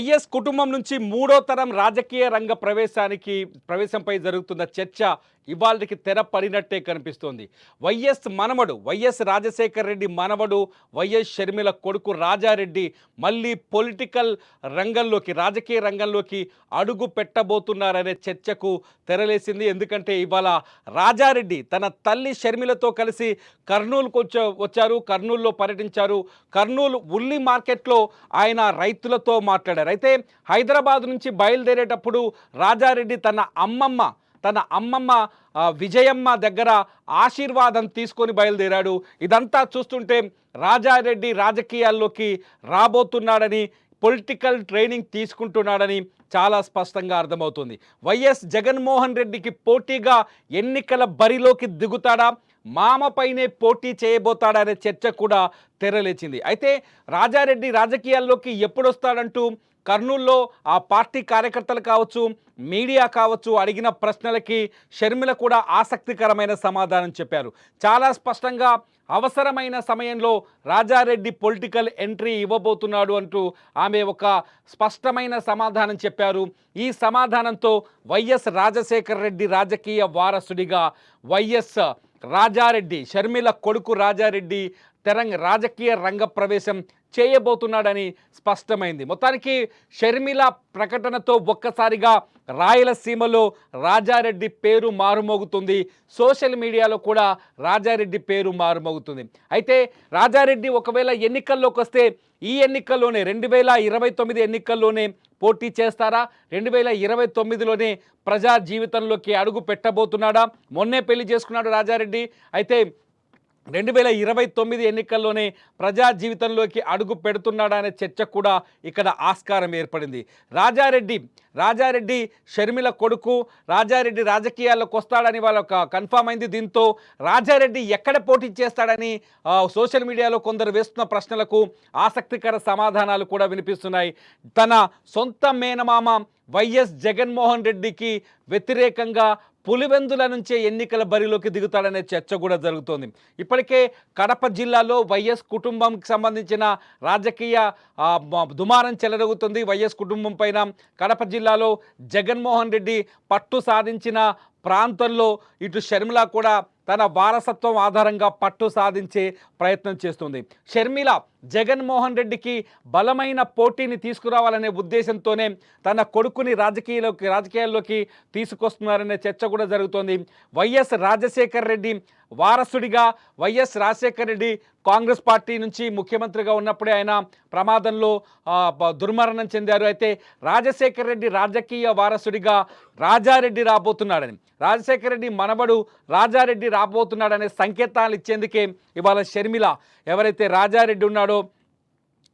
YS కుటుంబం నుంచి మూడో తరం రాజకీయ రంగ ప్రవేశంపై జరుగుతున్న చర్చ ఇవాళకి తెర పడినట్టే కనిపిస్తోంది. వైఎస్ మనవడు వైఎస్ రాజశేఖర్ రెడ్డి మనవడు వైఎస్ షర్మిల కొడుకు రాజారెడ్డి మళ్ళీ పొలిటికల్ రంగంలోకి రాజకీయ రంగంలోకి అడుగు పెట్టబోతున్నారనే చర్చకు తెరలేసింది. ఎందుకంటే ఇవాళ రాజారెడ్డి తన తల్లి షర్మిలతో కలిసి కర్నూలుకు వచ్చారు, కర్నూలులో పర్యటించారు. కర్నూలు ఉల్లి మార్కెట్లో ఆయన రైతులతో మాట్లాడారు. అయితే హైదరాబాద్ నుంచి బయలుదేరేటప్పుడు రాజారెడ్డి తన అమ్మమ్మ విజయమ్మ దగ్గర ఆశీర్వాదం తీసుకొని బయలుదేరాడు. ఇదంతా చూస్తుంటే రాజారెడ్డి రాజకీయాల్లోకి రాబోతున్నాడని, పొలిటికల్ ట్రైనింగ్ తీసుకుంటున్నాడని చాలా స్పష్టంగా అర్థమవుతుంది. వైఎస్ జగన్మోహన్ రెడ్డికి పోటీగా ఎన్నికల బరిలోకి దిగుతాడా, మామపైనే పోటీ చేయబోతాడనే చర్చ కూడా తెరలేచింది. అయితే రాజారెడ్డి రాజకీయాల్లోకి ఎప్పుడొస్తాడంటూ కర్నూలులో ఆ పార్టీ కార్యకర్తలు కావచ్చు, మీడియా కావచ్చు అడిగిన ప్రశ్నలకి షర్మిల కూడా ఆసక్తికరమైన సమాధానం చెప్పారు. చాలా స్పష్టంగా అవసరమైన సమయంలో రాజారెడ్డి పొలిటికల్ ఎంట్రీ ఇవ్వబోతున్నాడు అంటూ ఆమె ఒక స్పష్టమైన సమాధానం చెప్పారు. ఈ సమాధానంతో వైఎస్ రాజశేఖర్ రెడ్డి రాజకీయ వారసుడిగా వైఎస్ రాజారెడ్డి, షర్మిల కొడుకు రాజారెడ్డి రాజకీయ రంగ ప్రవేశం చేయబోతున్నాడని స్పష్టమైంది. మొత్తానికి షర్మిల ప్రకటనతో ఒక్కసారిగా రాయలసీమలో రాజారెడ్డి పేరు మారుమోగుతుంది. సోషల్ మీడియాలో కూడా రాజారెడ్డి పేరు మారుమోగుతుంది. అయితే రాజారెడ్డి ఒకవేళ ఎన్నికల్లోకి వస్తే ఈ ఎన్నికల్లోనే 2029 ఎన్నికల్లోనే పోటీ చేస్తారా, 2029లోనే ప్రజా జీవితంలోకి అడుగు పెట్టబోతున్నాడా? మొన్నే పెళ్లి చేసుకున్నాడు రాజారెడ్డి. అయితే 2029 ఎన్నికల్లోనే ప్రజా జీవితంలోకి అడుగు పెడుతున్నాడా అనే చర్చ కూడా ఇక్కడ ఆస్కారం ఏర్పడింది. రాజారెడ్డి షర్మిల కొడుకు, రాజారెడ్డి రాజకీయాల్లోకి వస్తాడని వాళ్ళకు కన్ఫామ్ అయింది. దీంతో రాజారెడ్డి ఎక్కడ పోటీ చేస్తాడని సోషల్ మీడియాలో కొందరు వేస్తున్న ప్రశ్నలకు ఆసక్తికర సమాధానాలు కూడా వినిపిస్తున్నాయి. తన సొంత మేనమామ వైఎస్ జగన్మోహన్ రెడ్డికి వ్యతిరేకంగా పులివెందుల నుంచే ఎన్నికల బరిలోకి దిగుతాడనే చర్చ కూడా జరుగుతోంది. ఇప్పటికే కడప జిల్లాలో వైఎస్ కుటుంబంకి సంబంధించిన రాజకీయ దుమారం చెలరుగుతుంది. వైఎస్ కుటుంబం పైన కడప జిల్లాలో జగన్మోహన్ రెడ్డి పట్టు సాధించిన ప్రాంతంలో ఇటు షర్మిల కూడా తన వారసత్వం ఆధారంగా పట్టు సాధించే ప్రయత్నం చేస్తుంది. షర్మిల జగన్మోహన్ రెడ్డికి బలమైన పోటీని తీసుకురావాలనే ఉద్దేశంతోనే తన కొడుకుని రాజకీయాల్లోకి తీసుకొస్తున్నారనే చర్చ కూడా జరుగుతోంది. వైఎస్ రాజశేఖర్ రెడ్డి వారసుడిగా వైఎస్ రాజశేఖర్ రెడ్డి కాంగ్రెస్ పార్టీ నుంచి ముఖ్యమంత్రిగా ఉన్నప్పుడే ఆయన ప్రమాదంలో దుర్మరణం చెందారు. అయితే రాజశేఖర్ రెడ్డి రాజకీయ వారసుడిగా రాజారెడ్డి రాబోతున్నాడని, రాజశేఖర్ రెడ్డి మనవడు రాజారెడ్డి రాబోతున్నాడనే సంకేతాలు ఇచ్చేందుకే ఇవాళ షర్మిల ఎవరైతే రాజారెడ్డి ఉన్నాడో,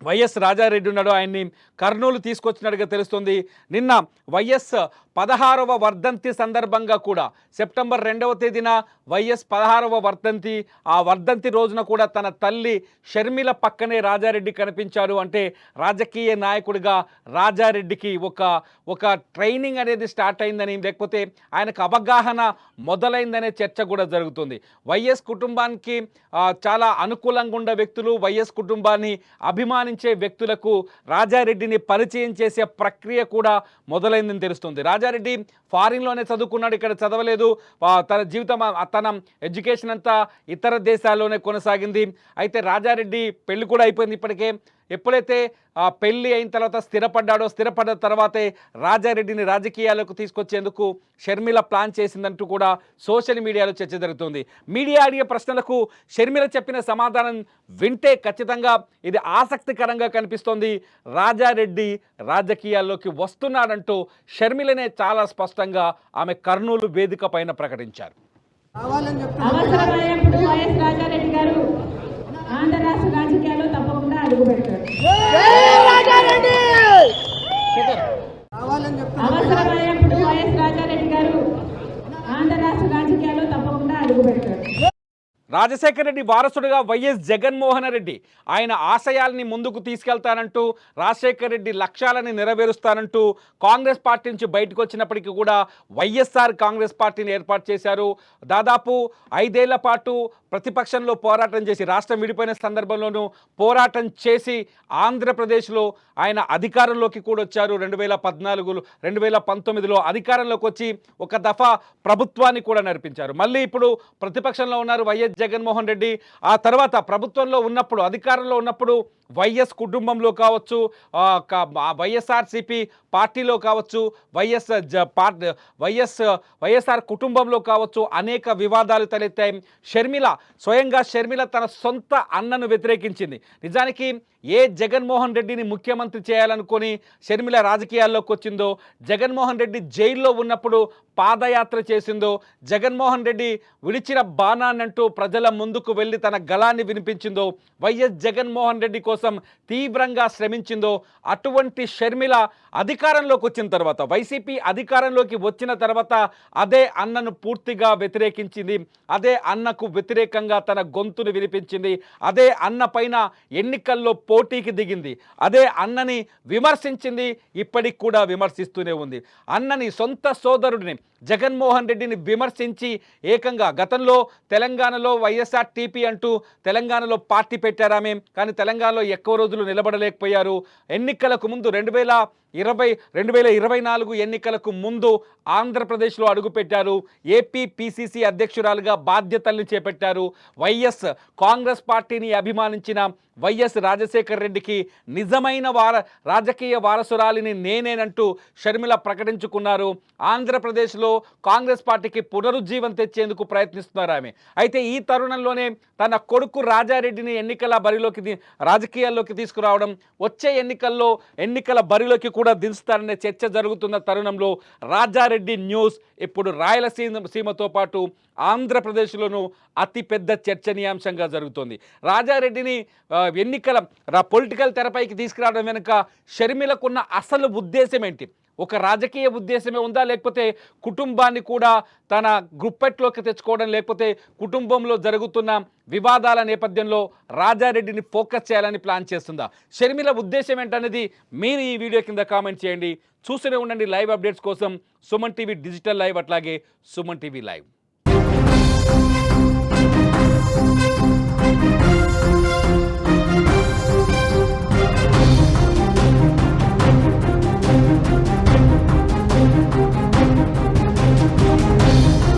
వైఎస్ రాజారెడ్డి ఉన్నాడో ఆయన్ని కర్నూలు తీసుకొచ్చినట్టుగా తెలుస్తుంది. నిన్న వైఎస్ 16వ వర్ధంతి సందర్భంగా కూడా సెప్టెంబర్ 2వ తేదీన వైఎస్ 16వ వర్ధంతి, ఆ వర్ధంతి రోజున కూడా తన తల్లి షర్మిల పక్కనే రాజారెడ్డి కనిపించాడు. అంటే రాజకీయ నాయకుడిగా రాజారెడ్డికి ఒక ట్రైనింగ్ అనేది స్టార్ట్ అయిందని, లేకపోతే ఆయనకు అవగాహన మొదలైందనే చర్చ కూడా జరుగుతుంది. వైఎస్ కుటుంబానికి చాలా అనుకూలంగా ఉండే వ్యక్తులు, వైఎస్ కుటుంబాన్ని అభిమానించే వ్యక్తులకు రాజారెడ్డిని పరిచయం చేసే ప్రక్రియ కూడా మొదలైందని తెలుస్తుంది. రాజారెడ్డి ఫారిన్లోనే చదువుకున్నాడు, ఇక్కడ చదవలేదు. తన జీవితం, తన ఎడ్యుకేషన్ అంతా ఇతర దేశాల్లోనే కొనసాగింది. అయితే రాజారెడ్డి పెళ్లి కూడా అయిపోయింది ఇప్పటికే. ఎప్పుడైతే పెళ్లి అయిన తర్వాత స్థిరపడ్డ తర్వాతే రాజారెడ్డిని రాజకీయాలకు తీసుకొచ్చేందుకు షర్మిల ప్లాన్ చేసిందంటూ కూడా సోషల్ మీడియాలో చర్చ జరుగుతుంది. మీడియా అడిగే ప్రశ్నలకు షర్మిల చెప్పిన సమాధానం వింటే ఖచ్చితంగా ఇది ఆసక్తికరంగా కనిపిస్తోంది. రాజారెడ్డి రాజకీయాల్లోకి వస్తున్నాడంటూ షర్మిలనే చాలా స్పష్టంగా ఆమె కర్నూలు వేదిక పైన ప్రకటించారు. ఆంధ్ర రాష్ట్ర రాజకీయాల్లో తప్పకుండా అడుగు పెడతారు. అవసరమైనప్పుడు వైఎస్ రాజారెడ్డి గారు ఆంధ్ర రాష్ట్ర రాజకీయాల్లో తప్పకుండా అడుగు పెడతారు. రాజశేఖర రెడ్డి వారసుడుగా వైఎస్ జగన్మోహన్ రెడ్డి ఆయన ఆశయాల్ని ముందుకు తీసుకెళ్తానంటూ రాజశేఖర రెడ్డి లక్ష్యాలని నెరవేరుస్తానంటూ కాంగ్రెస్ పార్టీ నుంచి బయటకు వచ్చినప్పటికీ కూడా వైఎస్ఆర్ కాంగ్రెస్ పార్టీని ఏర్పాటు చేశారు. దాదాపు 5 ఏళ్ల పాటు ప్రతిపక్షంలో పోరాటం చేసి రాష్ట్రం విడిపోయిన సందర్భంలోనూ పోరాటం చేసి ఆంధ్రప్రదేశ్లో ఆయన అధికారంలోకి కూడా వచ్చారు. 2014 2019లో అధికారంలోకి వచ్చి ఒక దఫా ప్రభుత్వాన్ని కూడా నడిపించారు. మళ్ళీ ఇప్పుడు ప్రతిపక్షంలో ఉన్నారు వైఎస్ జగన్మోహన్ రెడ్డి. ఆ తర్వాత ప్రభుత్వంలో ఉన్నప్పుడు అధికారంలో ఉన్నప్పుడు వైఎస్ కుటుంబంలో కావచ్చు, వైఎస్ఆర్సీపీ పార్టీలో కావచ్చు, వైఎస్ఆర్ కుటుంబంలో కావచ్చు అనేక వివాదాలు తలెత్తాయి. స్వయంగా షర్మిల తన సొంత అన్నను వ్యతిరేకించింది. నిజానికి ఏ జగన్మోహన్ రెడ్డిని ముఖ్యమంత్రి చేయాలనుకొని షర్మిల రాజకీయాల్లోకి వచ్చిందో, జగన్మోహన్ రెడ్డి జైల్లో ఉన్నప్పుడు పాదయాత్ర చేసిందో, జగన్మోహన్ రెడ్డి విడిచిన బాణాన్నంటూ ప్రజల ముందుకు వెళ్ళి తన గళాన్ని వినిపించిందో, వైఎస్ జగన్మోహన్ రెడ్డి కోసం తీవ్రంగా శ్రమించిందో, అటువంటి షర్మిల అధికారంలోకి వచ్చిన తర్వాత, వైసీపీ అధికారంలోకి వచ్చిన తర్వాత అదే అన్నను పూర్తిగా వ్యతిరేకించింది. అదే అన్నకు వ్యతిరేకంగా తన గొంతును వినిపించింది. అదే అన్న పైన ఎన్నికల్లో పోటీకి దిగింది. అదే అన్నని విమర్శించింది. ఇప్పటికి కూడా విమర్శిస్తూనే ఉంది. అన్నని, సొంత సోదరుడిని జగన్మోహన్ రెడ్డిని విమర్శించి ఏకంగా గతంలో తెలంగాణలో వైఎస్ఆర్టీపీ అంటూ తెలంగాణలో పార్టీ పెట్టారామే, కానీ తెలంగాణలో ఎక్కువ రోజులు నిలబడలేకపోయారు. ఎన్నికలకు ముందు 2024 ఎన్నికలకు ముందు ఆంధ్రప్రదేశ్లో అడుగుపెట్టారు. ఏపీ పిసిసి అధ్యక్షురాలుగా బాధ్యతల్ని చేపట్టారు. కాంగ్రెస్ పార్టీని అభిమానించిన వైఎస్ రాజశేఖర రెడ్డికి నిజమైన రాజకీయ వారసురాలిని నేనేనంటూ షర్మిల ప్రకటించుకున్నారు. ఆంధ్రప్రదేశ్లో కాంగ్రెస్ పార్టీకి పునరుజ్జీవం తెచ్చేందుకు ప్రయత్నిస్తున్నారు ఆమె. అయితే ఈ తరుణంలోనే తన కొడుకు రాజారెడ్డిని రాజకీయాల్లోకి తీసుకురావడం, వచ్చే ఎన్నికల బరిలోకి కూడా దించుతారనే చర్చ జరుగుతున్న తరుణంలో రాజారెడ్డి న్యూస్ ఇప్పుడు రాయలసీమతో పాటు ఆంధ్రప్రదేశ్లోనూ అతిపెద్ద చర్చనీయాంశంగా జరుగుతోంది. రాజారెడ్డిని పొలిటికల్ తెరపైకి తీసుకురావడం వెనుక షర్మిలకున్న అసలు ఉద్దేశం ఏంటి? ఒక రాజకీయ ఉద్దేశమే ఉందా, లేకపోతే కుటుంబాన్ని కూడా తన గుప్పెట్లోకి తెచ్చుకోవడం, లేకపోతే కుటుంబంలో జరుగుతున్న వివాదాల నేపథ్యంలో రాజారెడ్డిని ఫోకస్ చేయాలని ప్లాన్ చేస్తుందా? షర్మిల ఉద్దేశం ఏంటనేది మీరు ఈ వీడియో కింద కామెంట్ చేయండి. చూస్తూనే ఉండండి లైవ్ అప్డేట్స్ కోసం సుమన్ టీవీ డిజిటల్ లైవ్, అట్లాగే సుమన్ టీవీ లైవ్.